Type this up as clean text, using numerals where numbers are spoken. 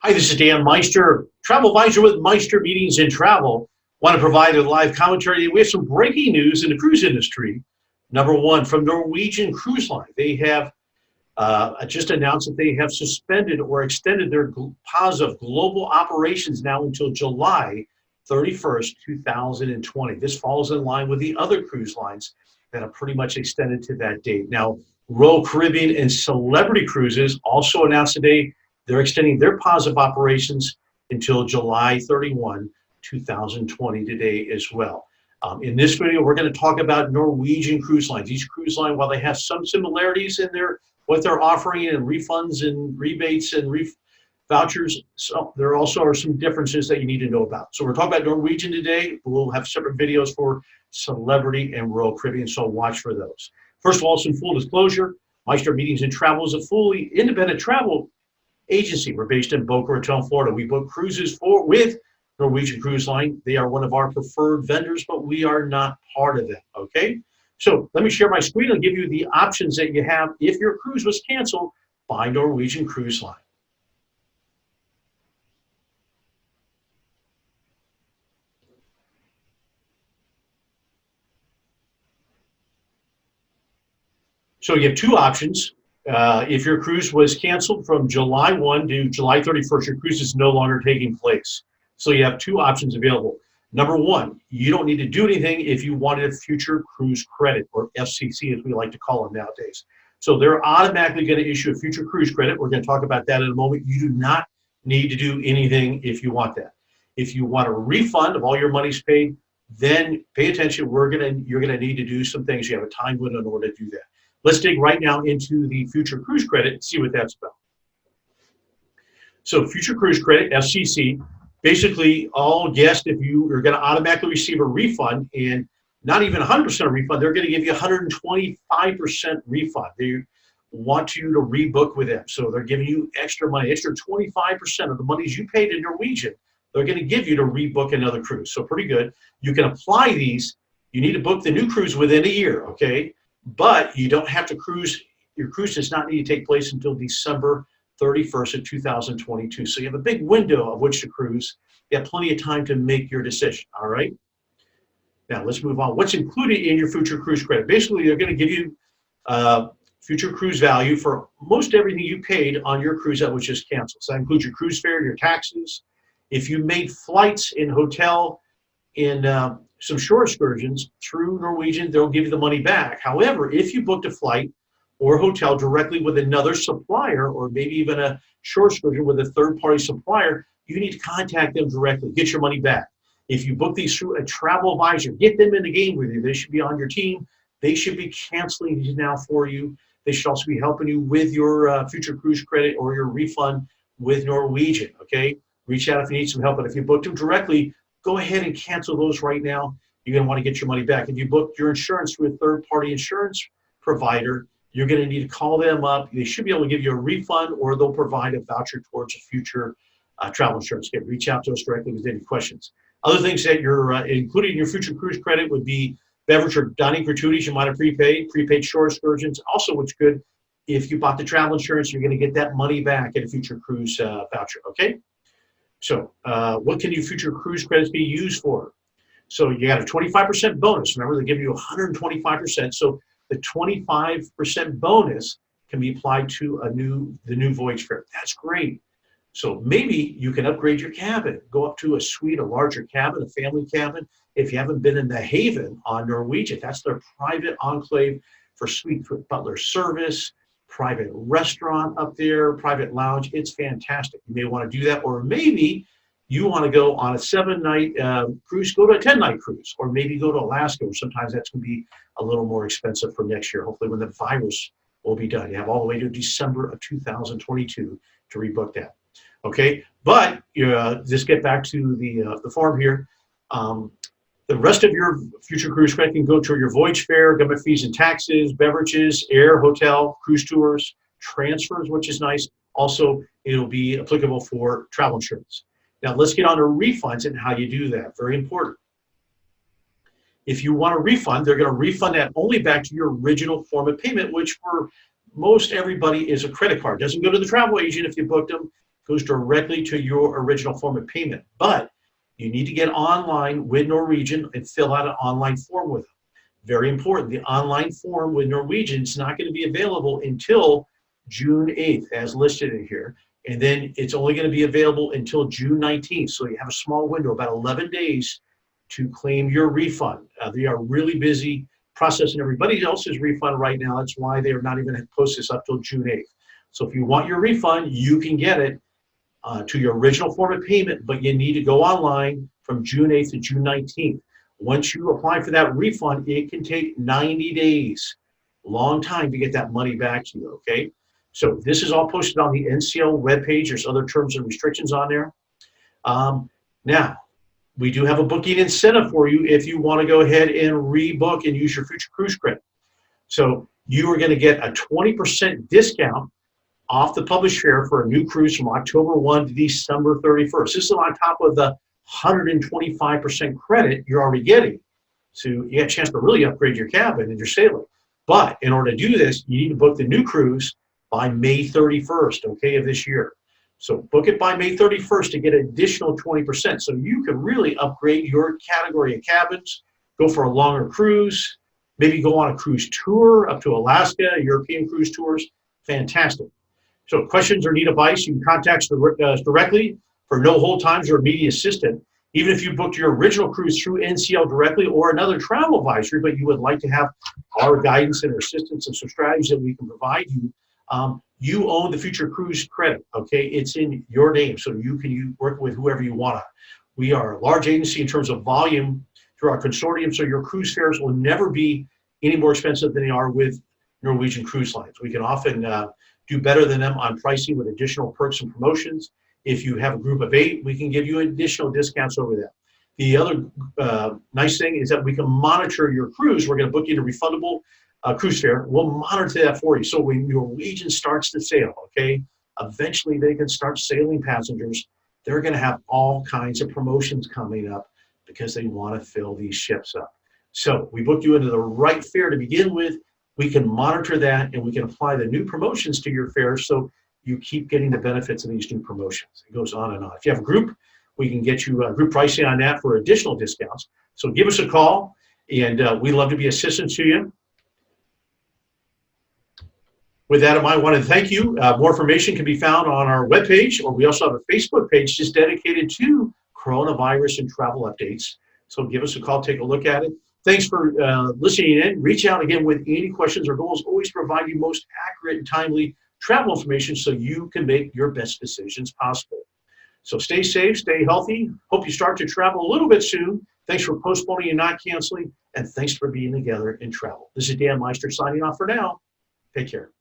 Hi, this is Dan Meister, travel advisor with Meister Meetings and Travel. Want to provide a live commentary. We have some breaking news in the cruise industry. Number one, from Norwegian Cruise Line. They have just announced that they have suspended or extended their pause of global operations now until July 31st, 2020. This falls in line with the other cruise lines that are pretty much extended to that date. Now, Royal Caribbean and Celebrity Cruises also announced today they're extending their pause of operations until July 31, 2020 today as well. In this video, we're going to talk about Norwegian Cruise Lines. These cruise lines, while they have some similarities in what they're offering and refunds and rebates and vouchers, so there also are some differences that you need to know about. So we're talking about Norwegian today. We'll have separate videos for Celebrity and Royal Caribbean, so watch for those. First of all, some full disclosure. Meister Meetings and Travel is a fully independent travel agency. We're based in Boca Raton, Florida. We book cruises with Norwegian Cruise Line. They are one of our preferred vendors, but we are not part of them, okay? So let me share my screen and give you the options that you have if your cruise was canceled by Norwegian Cruise Line. So you have two options. If your cruise was canceled from July 1 to July 31st, your cruise is no longer taking place. So you have two options available. Number one, you don't need to do anything if you wanted a future cruise credit, or FCC as we like to call them nowadays. So they're automatically going to issue a future cruise credit. We're going to talk about that in a moment. You do not need to do anything if you want that. If you want a refund of all your money's paid, then pay attention. You're going to need to do some things. You have a time window in order to do that. Let's dig right now into the Future Cruise Credit and see what that's about. So Future Cruise Credit, FCC, basically all guests, if you are going to automatically receive a refund, and not even 100% refund, they're going to give you 125% refund. They want you to rebook with them. So they're giving you extra money, extra 25% of the monies you paid in Norwegian. They're going to give you to rebook another cruise. So pretty good. You can apply these. You need to book the new cruise within a year, okay? But you don't have to cruise. Your cruise does not need to take place until December 31st of 2022. So you have a big window of which to cruise. You have plenty of time to make your decision, all right? Now let's move on. What's included in your future cruise credit? Basically, they're going to give you future cruise value for most everything you paid on your cruise that was just canceled. So that includes your cruise fare, your taxes. If you made flights in hotel, in some shore excursions through Norwegian, they'll give you the money back. However, if you booked a flight or hotel directly with another supplier, or maybe even a shore excursion with a third-party supplier, you need to contact them directly, get your money back. If you book these through a travel advisor, get them in the game with you. They should be on your team. They should be canceling these now for you. They should also be helping you with your future cruise credit or your refund with Norwegian, okay? Reach out if you need some help, but if you booked them directly, go ahead and cancel those right now. You're going to want to get your money back. If you booked your insurance through a third-party insurance provider, you're going to need to call them up. They should be able to give you a refund, or they'll provide a voucher towards a future travel insurance. Again, reach out to us directly with any questions. Other things that you're including in your future cruise credit would be beverage or dining gratuities you might have prepaid shore excursions. Also, what's good, if you bought the travel insurance, you're going to get that money back in a future cruise voucher, okay? So what can your future cruise credits be used for? So you got a 25% bonus. Remember, they give you 125%. So the 25% bonus can be applied to the new voyage fare. That's great. So maybe you can upgrade your cabin, go up to a suite, a larger cabin, a family cabin. If you haven't been in the Haven on Norwegian, that's their private enclave for suite butler service, private restaurant up there, private lounge. It's fantastic. You may want to do that, or maybe you want to go on a 7-night cruise, go to a 10-night cruise, or maybe go to Alaska, or sometimes that's going to be a little more expensive for next year, hopefully when the virus will be done. You have all the way to December of 2022 to rebook that. Okay, but just get back to the form here. The rest of your future cruise credit can go to your voyage fare, government fees and taxes, beverages, air, hotel, cruise tours, transfers, which is nice. Also, it'll be applicable for travel insurance. Now, let's get on to refunds and how you do that. Very important. If you want a refund, they're going to refund that only back to your original form of payment, which for most everybody is a credit card. Doesn't go to the travel agent if you booked them. goes directly to your original form of payment. But you need to get online with Norwegian and fill out an online form with them. Very important. The online form with Norwegian is not going to be available until June 8th, as listed in here. And then it's only going to be available until June 19th. So you have a small window, about 11 days to claim your refund. They are really busy processing everybody else's refund right now. That's why they are not even going to post this up till June 8th. So if you want your refund, you can get it to your original form of payment, but you need to go online from June 8th to June 19th. Once you apply for that refund, it can take 90 days. Long time to get that money back to you, okay? So this is all posted on the NCL webpage. There's other terms and restrictions on there. Now, we do have a booking incentive for you if you want to go ahead and rebook and use your future cruise credit. So you are going to get a 20% discount off the published fare for a new cruise from October 1 to December 31st. This is on top of the 125% credit you're already getting. So you get a chance to really upgrade your cabin and your sailing. But in order to do this, you need to book the new cruise by May 31st, okay, of this year. So book it by May 31st to get an additional 20%. So you can really upgrade your category of cabins, go for a longer cruise, maybe go on a cruise tour up to Alaska, European cruise tours. Fantastic. So questions or need advice, you can contact us directly for no hold times or immediate assistance. Even if you booked your original cruise through NCL directly or another travel advisory, but you would like to have our guidance and assistance and some strategies that we can provide you, you own the future cruise credit, okay? It's in your name, so you can work with whoever you want. We are a large agency in terms of volume through our consortium, so your cruise fares will never be any more expensive than they are with Norwegian Cruise Lines. We can often do better than them on pricing with additional perks and promotions. If you have a group of 8, we can give you additional discounts over that. The other nice thing is that we can monitor your cruise. We're going to book you a refundable cruise fare. We'll monitor that for you. So when Norwegian starts to sail, okay, eventually they can start sailing passengers. They're going to have all kinds of promotions coming up because they want to fill these ships up. So we booked you into the right fare to begin with. We can monitor that and we can apply the new promotions to your fare so you keep getting the benefits of these new promotions. It goes on and on. If you have a group, we can get you group pricing on that for additional discounts. So give us a call, and we'd love to be assistance to you. With that in mind, I want to thank you. More information can be found on our webpage, or we also have a Facebook page just dedicated to coronavirus and travel updates. So give us a call, take a look at it. Thanks for listening in. Reach out again with any questions. Our goal is always provide you most accurate and timely travel information so you can make your best decisions possible. So stay safe, stay healthy. Hope you start to travel a little bit soon. Thanks for postponing and not canceling. And thanks for being together in travel. This is Dan Meister signing off for now. Take care.